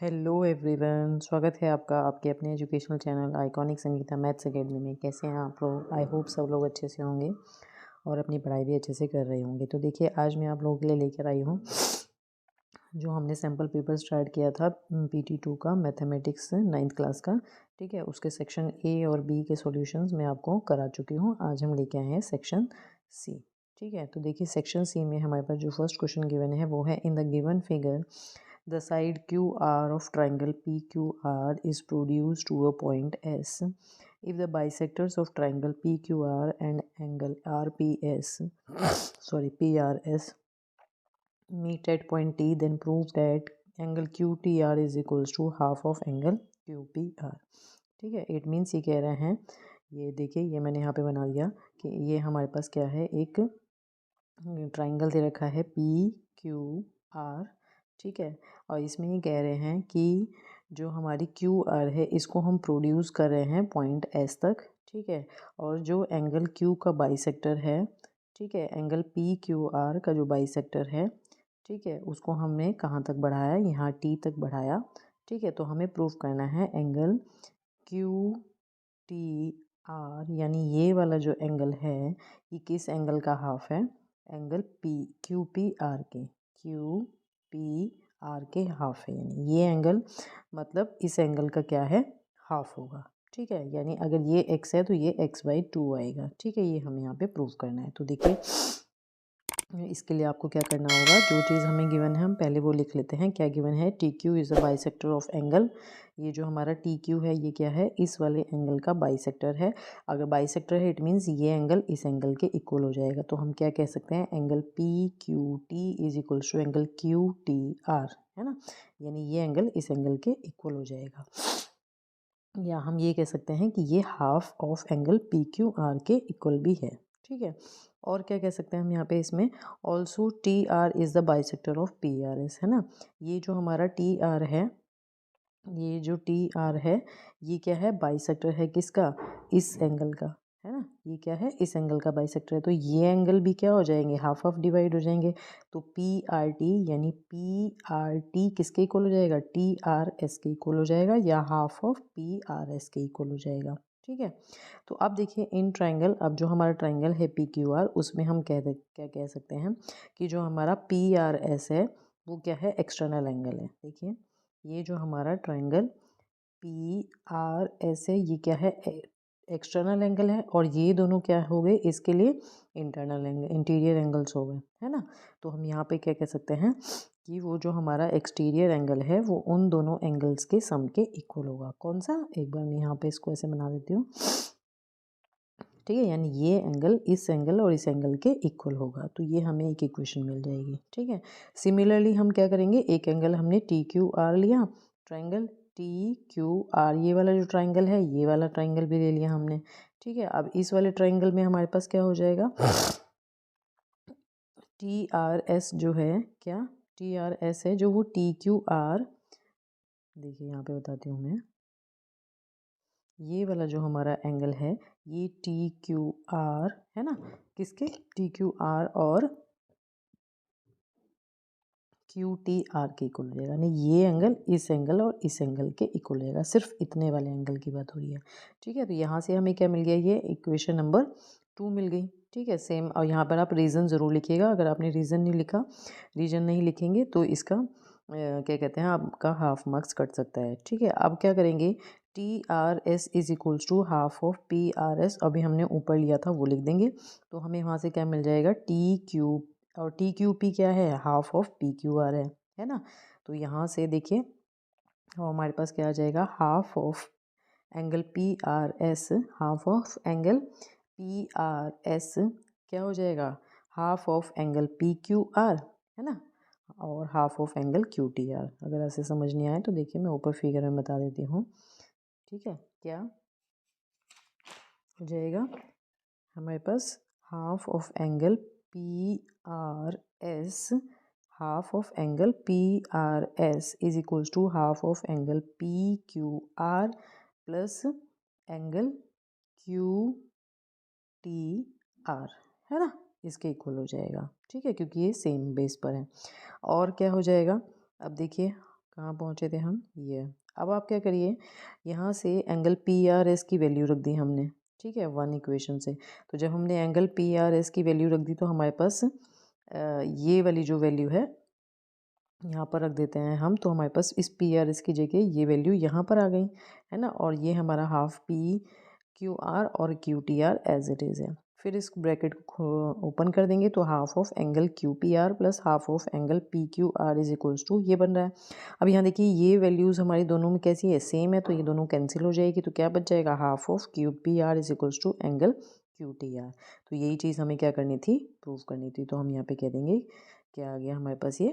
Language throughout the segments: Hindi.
हेलो एवरीवन, स्वागत है आपका आपके अपने educational channel iconic Sangeeta maths academy में। कैसे हैं आप लोग? आई होप सब लोग अच्छे से होंगे और अपनी पढ़ाई भी अच्छे से कर रहे होंगे। तो देखिए, आज मैं आप लोगों के लिए लेकर आई हूँ जो हमने सैम्पल पेपर स्टार्ट किया था PT2 का, मैथमेटिक्स 9th क्लास का। ठीक है, उसके सेक्शन ए और बी के सॉल्यूशंस मैं आपको करा चुकी हूँ। आज हम लेके आए हैं सेक्शन सी। ठीक है, तो देखिए सेक्शन सी में हमारे पास जो फर्स्ट क्वेश्चन गिवन है वो है, in the given figure the side QR of triangle PQR is produced to a point S if the bisectors of triangle PQR and angle RPS PRS meet at point T, then prove that angle QTR is equals to half of angle QPR। ठीक है, इट मीन्स ये कह रहे हैं, ये देखिए, ये मैंने यहाँ पे बना दिया कि ये हमारे पास क्या है, एक ट्राइंगल दे रखा है PQR। ठीक है, और इसमें ये कह रहे हैं कि जो हमारी QR है इसको हम प्रोड्यूस कर रहे हैं पॉइंट S तक। ठीक है, और जो एंगल Q का बाइसेक्टर है, ठीक है, एंगल PQR का जो बाइसेक्टर है, ठीक है, उसको हमने कहाँ तक बढ़ाया, यहाँ T तक बढ़ाया। ठीक है, तो हमें प्रूव करना है एंगल QTR, यानी ये वाला जो एंगल है ये किस एंगल का हाफ है, एंगल QPR के हाफ है। यानी ये एंगल मतलब इस एंगल का क्या है, हाफ होगा। ठीक है, यानी अगर ये x है तो ये x/2 आएगा। ठीक है, ये हमें यहाँ पे प्रूव करना है। तो देखिए, इसके लिए आपको क्या करना होगा, जो चीज़ हमें गिवन है हम पहले वो लिख लेते हैं। क्या गिवन है, TQ is a bisector of angle. ये जो हमारा TQ है ये क्या है, इस वाले एंगल का बाइसेक्टर है। अगर बाइसेक्टर है इट मीन्स ये एंगल इस एंगल के इक्वल हो जाएगा। तो हम क्या कह सकते हैं, angle PQT is equals to angle QTR, है ना। यानी ये एंगल इस एंगल के इक्वल हो जाएगा, या हम ये कह सकते हैं कि ये हाफ ऑफ एंगल PQR के इक्वल भी है। ठीक है, और क्या कह सकते हैं हम यहाँ पे, इसमें also TR is the bisector of PRS, है ना। ये जो हमारा TR है, ये जो TR है ये क्या है, बाइसेक्टर है किसका, इस एंगल का, है ना। ये क्या है, इस एंगल का बाइसेक्टर है। तो ये एंगल भी क्या हो जाएंगे, हाफ ऑफ डिवाइड हो जाएंगे। तो PRT यानी PRT किसके इक्वल हो जाएगा, TRS के इक्वल हो जाएगा, या हाफ ऑफ PRS के इक्वल हो जाएगा। ठीक है, तो अब देखिए इन ट्राइंगल, अब जो हमारा ट्राइंगल है PQR, उसमें हम क्या कह सकते हैं कि जो हमारा PRS है वो क्या है, एक्सटर्नल एंगल है। देखिए, ये जो हमारा ट्राइंगल PRS है ये क्या है, एक्सटर्नल एंगल है, और ये दोनों क्या हो गए, इसके लिए इंटरनल एंगल, इंटीरियर एंगल्स हो गए, है ना। तो हम यहाँ पे क्या कह सकते हैं कि वो जो हमारा एक्सटीरियर एंगल है वो उन दोनों एंगल्स के सम के इक्वल होगा। कौन सा, एक बार मैं यहाँ पे इसको ऐसे बना देती हूँ। ठीक है, यानी ये एंगल इस एंगल और इस एंगल के इक्वल होगा। तो ये हमें एक इक्वेशन मिल जाएगी। ठीक है, सिमिलरली हम क्या करेंगे, एक एंगल हमने TQR लिया, ट्राइंगल TQR, ये वाला जो ट्राइंगल है ये वाला ट्राइंगल भी ले लिया हमने। ठीक है, अब इस वाले ट्राइंगल में हमारे पास क्या हो जाएगा, TRS जो है, क्या TRS है जो वो TQR, देखिए यहाँ पे बताती हूँ मैं, ये वाला जो हमारा एंगल है ये TQR है ना, किसके, TQR और QTR के इक्वल हो जाएगा। यानी ये एंगल इस एंगल और इस एंगल के इक्वल हो जाएगा। सिर्फ इतने वाले एंगल की बात हो रही है। ठीक है, तो यहाँ से हमें क्या मिल गया, ये इक्वेशन नंबर 2 मिल गई। ठीक है, सेम, और यहाँ पर आप रीज़न ज़रूर लिखिएगा। अगर आपने रीज़न नहीं लिखा, रीज़न नहीं लिखेंगे तो इसका क्या कहते हैं, आपका हाफ मार्क्स कट सकता है। ठीक है, अब क्या करेंगे, TRS is equals to half of PRS, अभी हमने ऊपर लिया था वो लिख देंगे। तो हमें वहाँ से क्या मिल जाएगा, TQ, और TQP क्या है, हाफ ऑफ PQR है ना। तो यहाँ से देखिए, और हमारे पास क्या आ जाएगा, half of angle PRS, half of angle PRS क्या हो जाएगा, हाफ ऑफ एंगल PQR, है ना, और हाफ ऑफ एंगल QTR। अगर ऐसे समझ नहीं आए तो देखिए मैं ऊपर फिगर में बता देती हूँ। ठीक है, क्या हो जाएगा हमारे पास, half of angle PRS, half of angle PRS is equals to half of angle PQR plus angle QTR, है ना, इसके इक्वल हो जाएगा। ठीक है, क्योंकि ये सेम बेस पर है। और क्या हो जाएगा, अब देखिए कहाँ पहुँचे थे हम, ये। अब आप क्या करिए, यहाँ से एंगल PRS की वैल्यू रख दी हमने, ठीक है, वन इक्वेशन से। तो जब हमने एंगल PRS की वैल्यू रख दी तो हमारे पास ये वाली जो वैल्यू है यहाँ पर रख देते हैं हम, तो हमारे पास इस PRS की जगह ये वैल्यू यहाँ पर आ गई, है ना। और ये हमारा हाफ PQR और QTR एज इट इज़ है। फिर इस ब्रैकेट को ओपन कर देंगे तो half of angle QPR plus half of angle PQR is equals to ये बन रहा है। अब यहाँ देखिए ये वैल्यूज़ हमारी दोनों में कैसी है, सेम है, तो ये दोनों कैंसिल हो जाएगी, तो क्या बच जाएगा, half of QPR is equals to angle QTR। तो यही चीज़ हमें क्या करनी थी, प्रूव करनी थी। तो हम यहाँ पे कह देंगे क्या आ गया हमारे पास, ये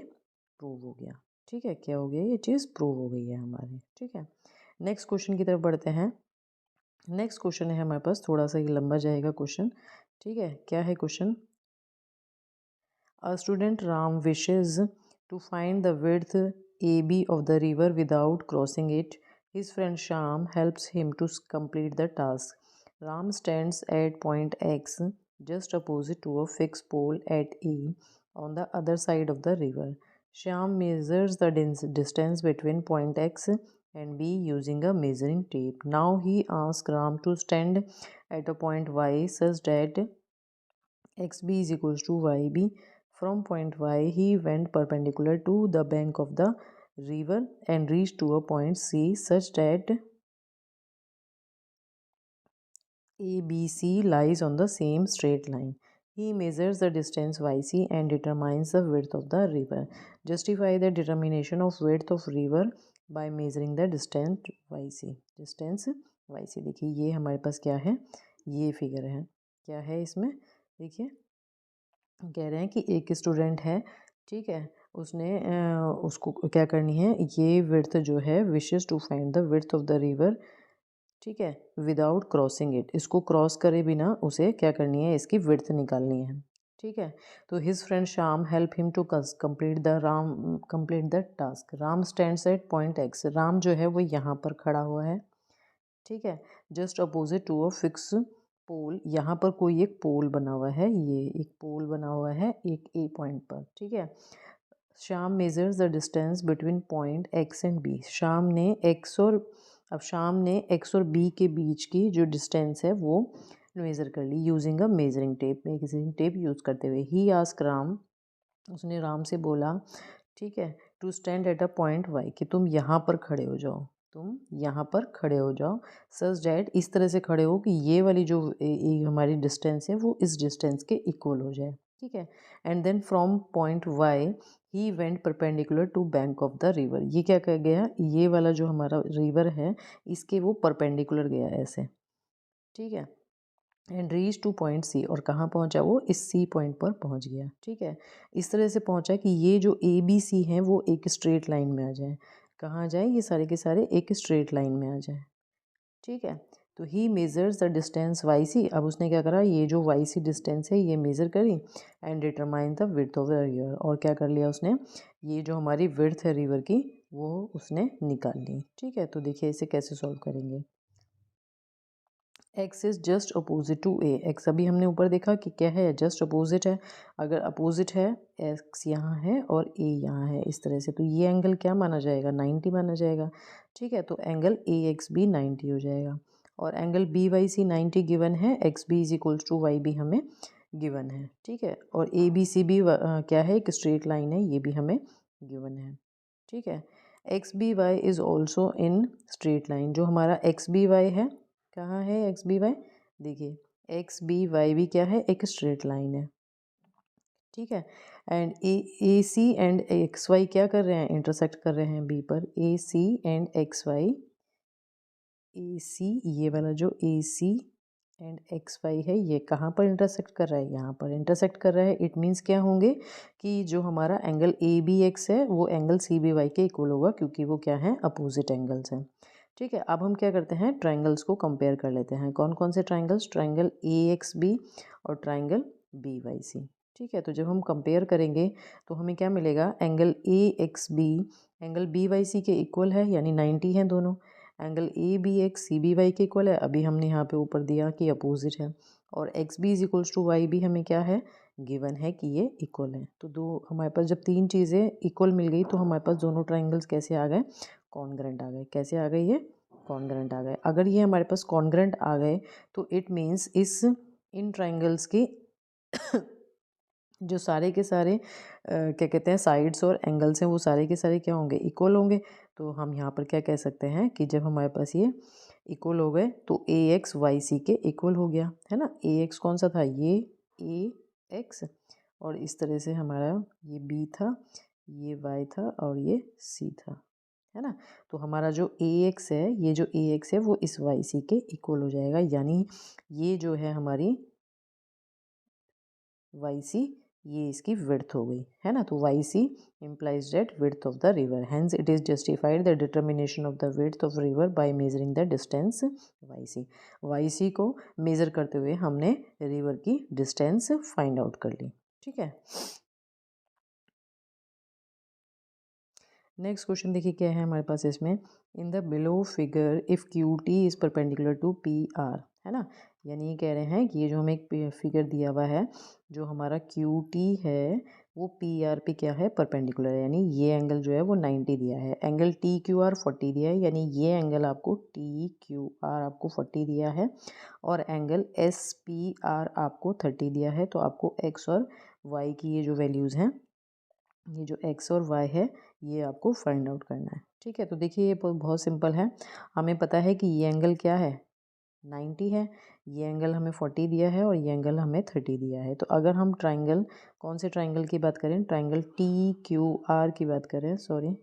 प्रूव हो गया। ठीक है, क्या हो गया, ये चीज़ प्रूव हो गई है हमारी। ठीक है, नेक्स्ट क्वेश्चन की तरफ बढ़ते हैं। नेक्स्ट क्वेश्चन है हमारे पास, थोड़ा सा ये लंबा जाएगा क्वेश्चन। ठीक है, क्या है question, a student Ram wishes to find the width AB of the river without crossing it. His friend Sham helps him to complete the task. Ram stands at point X, just opposite to a fixed pole at E on the other side of the river. Sham measures the distance between point X and B using a measuring tape. Now he asks Ram to stand at a point Y such that XB is equals to YB. From point Y, he went perpendicular to the bank of the river and reached to a point C such that ABC lies on the same straight line. He measures the distance YC and determines the width of the river. Justify the determination of width of river by measuring the distance YC. Distance YC, देखिए ये हमारे पास क्या है, ये फिगर है, क्या है इसमें, देखिए कह रहे हैं कि एक स्टूडेंट है, ठीक है, उसने उसको क्या करनी है, ये विड्थ जो है, wishes to find the width of the river, ठीक है, विदाउट क्रॉसिंग इट, इसको क्रॉस करे बिना उसे क्या करनी है, इसकी विड्थ निकालनी है। ठीक है, तो his friend Shyam help him to complete the task. Ram stands at point X, Ram जो है वो यहाँ पर खड़ा हुआ है, ठीक है, just opposite to a fix pole, यहाँ पर कोई एक पोल बना हुआ है, ये एक पोल बना हुआ है एक ए पॉइंट पर। ठीक है, Shyam measures the distance between point X and B. Shyam ने एक्स और अब शाम ने एक्स और बी के बीच की जो डिस्टेंस है वो मेज़र कर ली यूजिंग अ मेजरिंग टेप, में किसी टेप यूज़ करते हुए। ही आस्क राम, उसने राम से बोला, ठीक है, to stand at a point Y, कि तुम यहाँ पर खड़े हो जाओ, तुम यहाँ पर खड़े हो जाओ, सच डैट, इस तरह से खड़े हो कि ये वाली जो हमारी डिस्टेंस है वो इस डिस्टेंस के इक्वल हो जाए। ठीक है, and then from point Y he went perpendicular to bank of the river. ये क्या कर गया, ये वाला जो हमारा रिवर है इसके वो परपेंडिकुलर गया ऐसे। ठीक है, and reach to point C, और कहाँ पहुँचा वो, इस सी पॉइंट पर पहुँच गया। ठीक है, इस तरह से पहुँचा कि ये जो ABC हैं वो एक स्ट्रेट लाइन में आ जाए। कहाँ आ जाए, ये सारे के सारे एक स्ट्रेट लाइन में आ जाए। ठीक है, तो ही मेजर्स द डिस्टेंस YC, अब उसने क्या करा, ये जो YC डिस्टेंस है ये मेज़र करी and determine the width of the river, और क्या कर लिया उसने, ये जो हमारी विड्थ है रिवर की वो उसने निकाल ली। ठीक है, तो देखिए इसे कैसे सॉल्व करेंगे। X is just opposite to A, X अभी हमने ऊपर देखा कि क्या है, जस्ट अपोजिट है। अगर अपोजिट है, एक्स यहाँ है और ए यहाँ है, इस तरह से, तो ये एंगल क्या माना जाएगा, 90 माना जाएगा। ठीक है, तो एंगल AXB 90 हो जाएगा, और एंगल BYC 90 गिवन है, XB is equals to YB हमें गिवन है। ठीक है, और ABC भी क्या है, एक स्ट्रेट लाइन है, ये भी हमें गिवन है। ठीक है, XBY is also in straight line, जो हमारा XBY है, कहाँ है XBY, देखिए XBY भी क्या है, एक स्ट्रेट लाइन है। ठीक है, एंड AC एंड XY क्या कर रहे हैं, इंटरसेक्ट कर रहे हैं B पर। AC एंड XY, AC ये वाला जो AC एंड XY है ये कहाँ पर इंटरसेक्ट कर रहा है, यहाँ पर इंटरसेक्ट कर रहा है। इट मीन्स क्या होंगे कि जो हमारा एंगल ABX है वो एंगल CBY के इक्वल होगा, क्योंकि वो क्या है, अपोजिट एंगल्स हैं। ठीक है, अब हम क्या करते हैं, ट्राइंगल्स को कंपेयर कर लेते हैं। कौन कौन से ट्राइंगल्स, ट्राइंगल AXB और ट्राइंगल BYC। ठीक है, तो जब हम कंपेयर करेंगे तो हमें क्या मिलेगा, एंगल AXB एंगल BYC के इक्वल है, यानी 90 हैं दोनों, angle A B X C B Y के इक्वल है, अभी हमने यहाँ पे ऊपर दिया कि अपोजिट है, और X B is equals to Y भी हमें क्या है, गिवन है कि ये इक्वल है। तो दो हमारे पास जब तीन चीज़ें इक्वल मिल गई तो हमारे पास दोनों ट्राइंगल्स कैसे आ गए, कॉन्ग्रेंट आ गए। कैसे आ गए ये, कॉन्ग्रेंट आ गए। अगर ये हमारे पास कॉन्ग्रेंट आ गए तो इट मीन्स इन ट्राइंगल्स की जो सारे के सारे क्या कहते हैं साइड्स और एंगल्स हैं वो सारे के सारे क्या होंगे, इक्वल होंगे। तो हम यहाँ पर क्या कह सकते हैं कि जब हमारे पास ये इक्वल हो गए तो ए एक्स वाई सी के इक्वल हो गया है ना। ए एक्स कौन सा था, ये ए एक्स, और इस तरह से हमारा ये बी था, ये वाई था और ये सी था, है ना। तो हमारा जो ए एक्स है, ये जो ए एक्स है वो इस वाई सी के इक्वल हो जाएगा, यानी ये जो है हमारी वाई सी, ये इसकी विड्थ हो गई, है ना। तो Y C implies that width of the river, hence it is justified the determination of the width of river by measuring the distance yc। yc को मेज़र करते हुए हमने रिवर की डिस्टेंस फाइंड आउट कर ली, ठीक है। नेक्स्ट क्वेश्चन देखिए क्या है हमारे पास इसमें, in the below figure if Q T is perpendicular to P R, है ना। यानी ये कह रहे हैं कि ये जो हमें एक फिगर दिया हुआ है, जो हमारा क्यू टी है वो पी आर पे क्या है, परपेंडिकुलर है। यानी ये एंगल जो है वो 90 दिया है, एंगल टी क्यू आर 40 दिया है, यानी ये एंगल आपको टी क्यू आर आपको 40 दिया है, और एंगल एस पी आर आपको 30 दिया है। तो आपको एक्स और वाई की ये जो वैल्यूज़ हैं, ये जो एक्स और वाई है ये आपको फाइंड आउट करना है, ठीक है। तो देखिए ये बहुत सिंपल है, हमें पता है कि ये एंगल क्या है, 90 है, ये एंगल हमें 40 दिया है और ये एंगल हमें 30 दिया है। तो अगर हम ट्राइंगल, कौन से ट्राइंगल की बात करें, ट्राइंगल टी क्यू आर की बात करें, सॉरी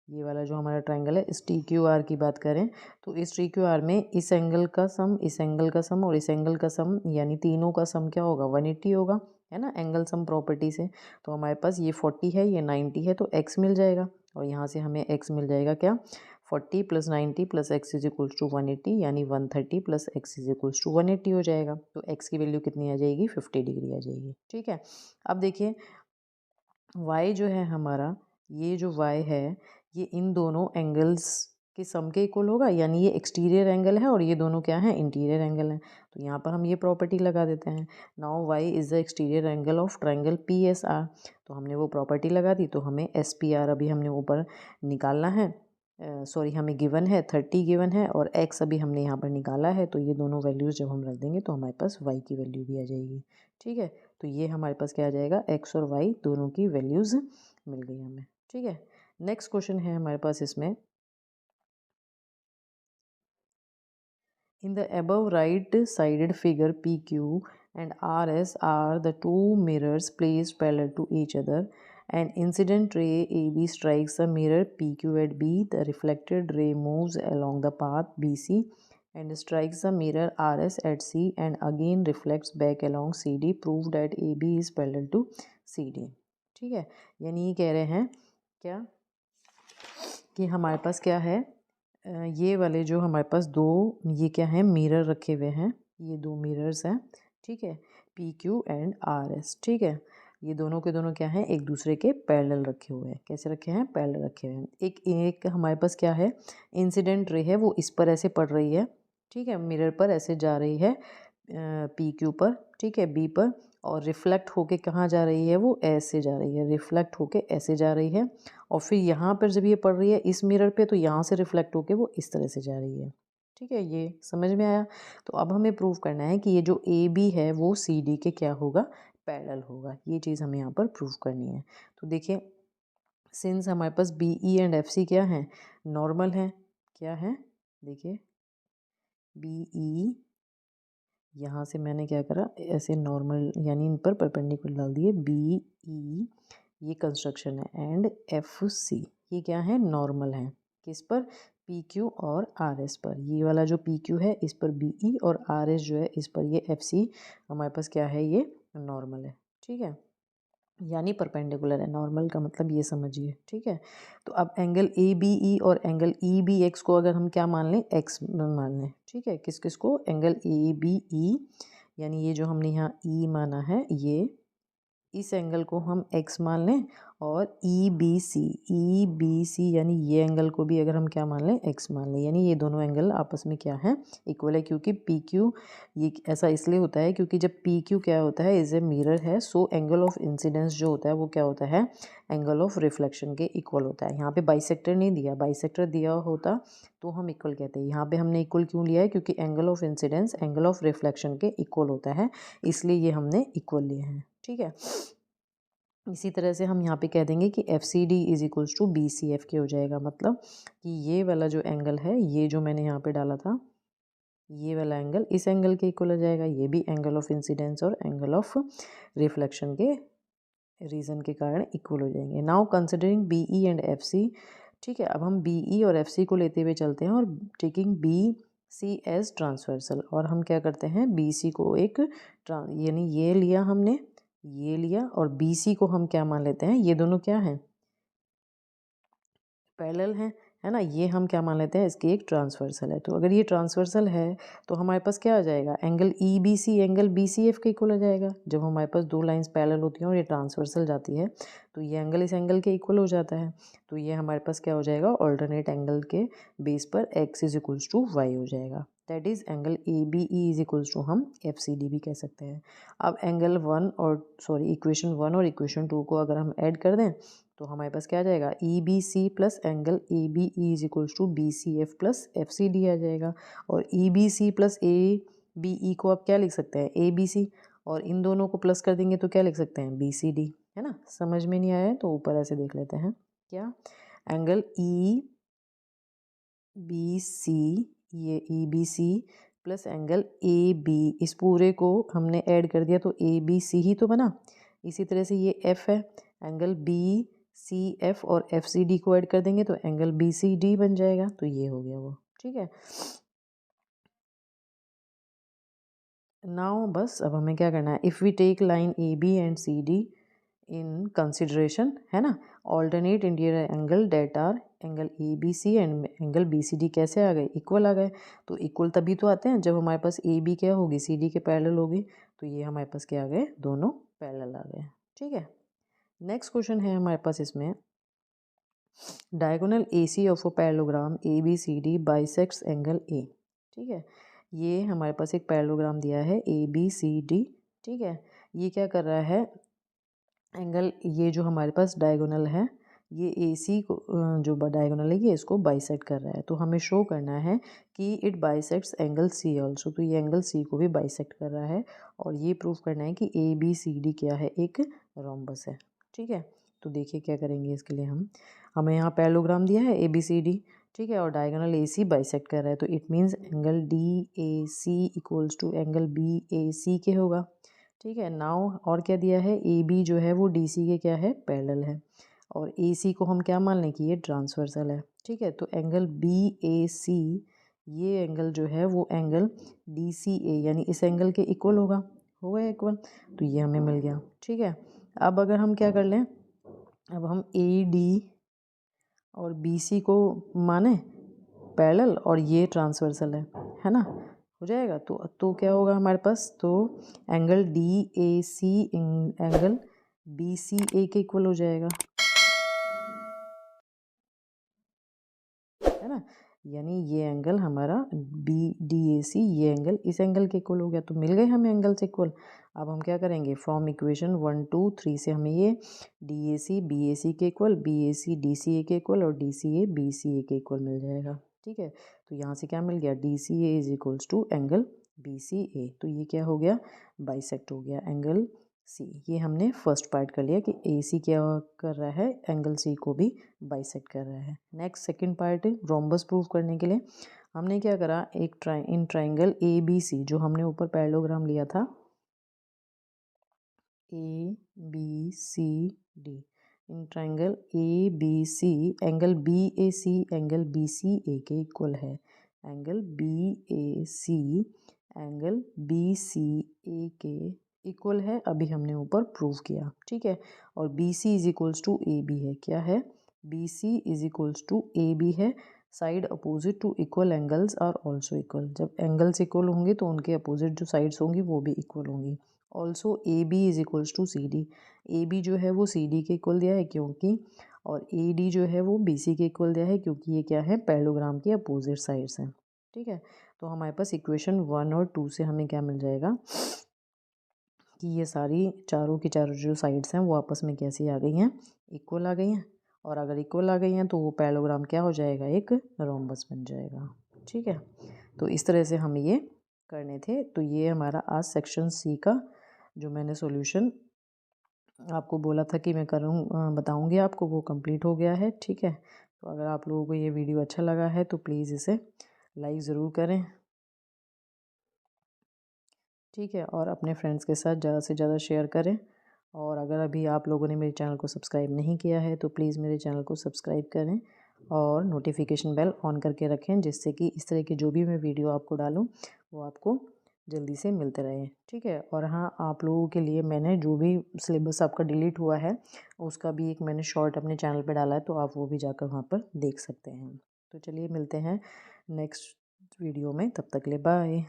ये वाला जो हमारा ट्राइंगल है इस टी क्यू आर की बात करें, तो इस टी क्यू आर में इस एंगल का सम, इस एंगल का सम और इस एंगल का सम, यानी तीनों का सम क्या होगा, 180 होगा, है ना, एंगल सम प्रॉपर्टी से। तो हमारे पास ये 40 है, ये 90 है, तो x मिल जाएगा, और यहाँ से हमें x मिल जाएगा क्या, 40 plus 90 plus X is equals to 180, यानी 130 plus X is equals to 180 हो जाएगा। तो x की वैल्यू कितनी आ जाएगी, 50 डिग्री आ जाएगी, ठीक है। अब देखिए y जो है हमारा, ये जो y है ये इन दोनों एंगल्स के सम के इक्वल होगा, यानी ये एक्सटीरियर एंगल है और ये दोनों क्या हैं, इंटीरियर एंगल हैं। तो यहाँ पर हम ये प्रॉपर्टी लगा देते हैं, now y is the exterior angle of triangle P S R. तो हमने वो प्रॉपर्टी लगा दी, तो हमें एस पी आर अभी हमने ऊपर निकालना है, सॉरी हमें गिवन है 30 गिवन है, और x अभी हमने यहाँ पर निकाला है। तो ये दोनों वैल्यूज़ जब हम रख देंगे तो हमारे पास y की वैल्यू भी आ जाएगी, ठीक है। तो ये हमारे पास क्या आ जाएगा, x और y दोनों की वैल्यूज़ मिल गई हमें, ठीक है। नेक्स्ट क्वेश्चन है हमारे पास इसमें, in the above right sided figure P Q and RS are the two mirrors placed parallel to each other. An incident ray AB strikes the mirror PQ at B. The reflected ray moves along the path BC and strikes the mirror RS at C and again reflects back along CD. Prove that AB is parallel to CD, ठीक है। यानी ये कह रहे हैं क्या कि हमारे पास क्या है, ये वाले जो हमारे पास दो, ये क्या है, मिरर रखे हुए हैं, ये दो मिरर्स हैं, ठीक है, P Q and R S, ठीक है। ये दोनों के दोनों क्या हैं, एक दूसरे के पैरेलल रखे हुए हैं। कैसे रखे हैं, पैरेलल रखे हुए हैं। एक हमारे पास क्या है, इंसिडेंट रे है, वो इस पर ऐसे पड़ रही है, ठीक है, मिरर पर ऐसे जा रही है पी क्यू पर, ठीक है, बी पर, और रिफ्लेक्ट होके कहाँ जा रही है, वो ऐसे जा रही है, रिफ्लेक्ट होके ऐसे जा रही है, और फिर यहाँ पर जब ये पड़ रही है इस मिरर पे तो यहाँ से रिफ्लेक्ट होके वो इस तरह से जा रही है, ठीक है। ये समझ में आया। तो अब हमें प्रूव करना है कि ये जो ए बी है वो सी डी के क्या होगा, पैरेलल होगा। ये चीज़ हमें यहाँ पर प्रूव करनी है। तो देखिए सिंस हमारे पास B E and F C क्या है, नॉर्मल है, क्या है, देखिए बी ई, यहाँ से मैंने क्या करा, ऐसे नॉर्मल यानी इन पर परपेंडिकुलर डाल दिए, बी ई ये कंस्ट्रक्शन है, एंड एफ सी ये क्या है, नॉर्मल है, किस पर, पी क्यू और आर एस पर। ये वाला जो पी क्यू है इस पर बी ई, और आर एस जो है इस पर ये एफ सी हमारे पास क्या है, ये नॉर्मल है, ठीक है, यानी परपेंडिकुलर है। नॉर्मल का मतलब ये समझिए, ठीक है। तो अब एंगल ए बी ई और एंगल ई बी एक्स को अगर हम क्या मान लें, एक्स मान लें, ठीक है, किस किस को, एंगल ए बी ई, यानी ये जो हमने यहाँ ई माना है, ये इस एंगल को हम x मान लें और ई बी सी यानी ये एंगल को भी अगर हम क्या मान लें x मान लें, यानी ये दोनों एंगल आपस में क्या है इक्वल है, क्योंकि पी क्यू ये ऐसा इसलिए होता है क्योंकि जब पी क्यू क्या होता है इज ए मिरर है, सो एंगल ऑफ इंसिडेंस जो होता है वो क्या होता है एंगल ऑफ रिफ्लेक्शन के इक्वल होता है। यहाँ पे बाइसेक्टर नहीं दिया, बाइसेक्टर दिया होता तो हम इक्वल कहते हैं। यहाँ पे हमने इक्वल क्यों लिया है, क्योंकि angle of incidence angle of reflection के इक्वल होता है, इसलिए ये हमने इक्वल लिए हैं। ठीक है, इसी तरह से हम यहाँ पे कह देंगे कि F C D is equals to B C F के हो जाएगा, मतलब कि ये वाला जो एंगल है ये जो मैंने यहाँ पे डाला था ये वाला एंगल इस एंगल के इक्वल हो जाएगा, ये भी एंगल ऑफ इंसिडेंस और एंगल ऑफ रिफ्लेक्शन के रीज़न के कारण इक्वल हो जाएंगे। Now considering B E and F C, ठीक है, अब हम बी ई और एफ सी को लेते हुए चलते हैं और taking B C as transversal, और हम क्या करते हैं बी सी को एक यानी ये लिया हमने, ये लिया और बी सी को हम क्या मान लेते हैं, ये दोनों क्या हैं पैरेलल हैं, है ना, ये हम क्या मान लेते हैं इसकी एक ट्रांसवर्सल है। तो अगर ये ट्रांसवर्सल है तो हमारे पास क्या आ जाएगा angle E B C angle B C F के इक्वल हो जाएगा। जब हमारे पास दो लाइंस पैरेलल होती हैं और ये ट्रांसवर्सल जाती है तो ये एंगल इस एंगल के इक्वल हो जाता है, तो ये हमारे पास क्या हो जाएगा ऑल्टरनेट एंगल के बेस पर X is equals to Y हो जाएगा। That is angle A B E is equals to हम एफ सी डी भी कह सकते हैं। अब एंगल इक्वेशन वन और इक्वेशन टू को अगर हम ऐड कर दें तो हमारे पास क्या आ जाएगा E B C plus angle A B E is equals to B C F plus F C D आ जाएगा। और E B C plus A B E को आप क्या लिख सकते हैं ए बी सी, और इन दोनों को प्लस कर देंगे तो क्या लिख सकते हैं बी सी डी, है ना। समझ में नहीं आया है तो ऊपर ऐसे देख लेते हैं, क्या एंगल ई बी सी, ये E B C plus angle A B, इस पूरे को हमने ऐड कर दिया तो ए बी सी ही तो बना। इसी तरह से ये एफ है, एंगल बी सी एफ और एफ सी डी को ऐड कर देंगे तो एंगल बी सी डी बन जाएगा, तो ये हो गया वो। ठीक है, नाउ बस अब हमें क्या करना है, if we take line A B and C D in consideration, है ना, alternate interior angle that are angle A B C and angle B C D कैसे आ गए इक्वल आ गए। तो इक्वल तभी तो आते हैं जब हमारे पास ए बी क्या होगी सी डी के पैरेलल होगी, तो ये हमारे पास क्या आ गए दोनों पैरेलल आ गए। ठीक है, नेक्स्ट क्वेश्चन है हमारे पास इसमें diagonal A C of a parallelogram A B C D bisects angle A. ठीक है, ये हमारे पास एक पैरेललोग्राम दिया है ए बी सी डी। ठीक है, ये क्या कर रहा है एंगल, ये जो हमारे पास डायगोनल है ये ए सी को जो डायगोनल है ये इसको बाइसेक्ट कर रहा है, तो हमें शो करना है कि it bisects angle C also, तो ये एंगल सी को भी बाइसेक्ट कर रहा है, और ये प्रूव करना है कि ए बी सी डी क्या है एक रोम्बस है। ठीक है, तो देखिए क्या करेंगे इसके लिए हमें यहाँ पैरेललोग्राम दिया है ए बी सी डी, ठीक है, और डायगोनल ए सी बाइसेक्ट कर रहा है, तो it means angle D A C equals to angle B A C के होगा। ठीक है, नाउ और क्या दिया है ए बी जो है वो डी सी के क्या है पैरेलल है, और ए सी को हम क्या मान लें कि ये ट्रांसवर्सल है। ठीक है, तो एंगल बी ए सी ये एंगल जो है वो एंगल डी सी ए यानी इस एंगल के इक्वल होगा, हो गया इक्वल, तो ये हमें मिल गया। ठीक है, अब अगर हम क्या कर लें, अब हम ए डी और बी सी को माने पैरेलल और ये ट्रांसवर्सल है ना, हो जाएगा। तो क्या होगा हमारे पास, तो angle D A C angle B C A के इक्वल हो जाएगा, है ना, यानी ये एंगल हमारा बी डी ए सी ये एंगल इस एंगल के इक्वल हो गया, तो मिल गए हमें एंगल से इक्वल। अब हम क्या करेंगे फ्रॉम इक्वेशन 1 2 3 से हमें ये D A C B A C के equal, B A C D C A के इक्वल और D C A B C A के इक्वल मिल जाएगा। ठीक है, तो यहाँ से क्या मिल गया D C A is equals to angle B C A, तो ये क्या हो गया बाइसेक्ट हो गया एंगल सी। ये हमने फर्स्ट पार्ट कर लिया कि ए सी क्या कर रहा है एंगल सी को भी बाइसेक्ट कर रहा है। नेक्स्ट सेकंड पार्ट है रोम्बस प्रूव करने के लिए हमने क्या करा, एक इन ट्राइंगल ए बी सी जो हमने ऊपर पैरेललोग्राम लिया था A B C D, in triangle A B C angle B A C angle B C A के इक्वल है, angle B A C angle B C A के इक्वल है, अभी हमने ऊपर प्रूव किया। ठीक है, और B C is equals to A B है, क्या है B C is equals to A B है, side opposite to equal angles are also equal, जब एंगल्स इक्वल होंगे तो उनके अपोजिट जो साइड्स होंगी वो भी इक्वल होंगी, also A B is equals to C D. A B जो है वो सी डी के इक्वल दिया है क्योंकि, और ए डी जो है वो बी सी के इक्वल दिया है क्योंकि ये क्या है, पैरेललोग्राम की अपोजिट साइड्स हैं। ठीक है, तो हमारे पास इक्वेशन 1 और 2 से हमें क्या मिल जाएगा कि ये सारी चारों की चारों जो साइड्स हैं वो आपस में कैसी आ गई हैं, इक्वल आ गई हैं। और अगर इक्वल आ गई हैं तो वो पैरेललोग्राम क्या हो जाएगा, एक रोम्बस बन जाएगा। ठीक है, तो इस तरह से हमें ये करने थे। तो ये हमारा आज सेक्शन सी का जो मैंने सॉल्यूशन आपको बोला था कि मैं करूँ बताऊँगी आपको, वो कंप्लीट हो गया है। ठीक है, तो अगर आप लोगों को ये वीडियो अच्छा लगा है तो प्लीज़ इसे लाइक ज़रूर करें। ठीक है, और अपने फ्रेंड्स के साथ ज़्यादा से ज़्यादा शेयर करें। और अगर अभी आप लोगों ने मेरे चैनल को सब्सक्राइब नहीं किया है तो प्लीज़ मेरे चैनल को सब्सक्राइब करें और नोटिफिकेशन बेल ऑन करके रखें, जिससे कि इस तरह की जो भी मैं वीडियो आपको डालूँ वो आपको जल्दी से मिलते रहे। ठीक है, और हाँ, आप लोगों के लिए मैंने जो भी सिलेबस आपका डिलीट हुआ है उसका भी एक मैंने शॉर्ट अपने चैनल पर डाला है, तो आप वो भी जाकर वहाँ पर देख सकते हैं। तो चलिए मिलते हैं नेक्स्ट वीडियो में, तब तक के लिए बाय।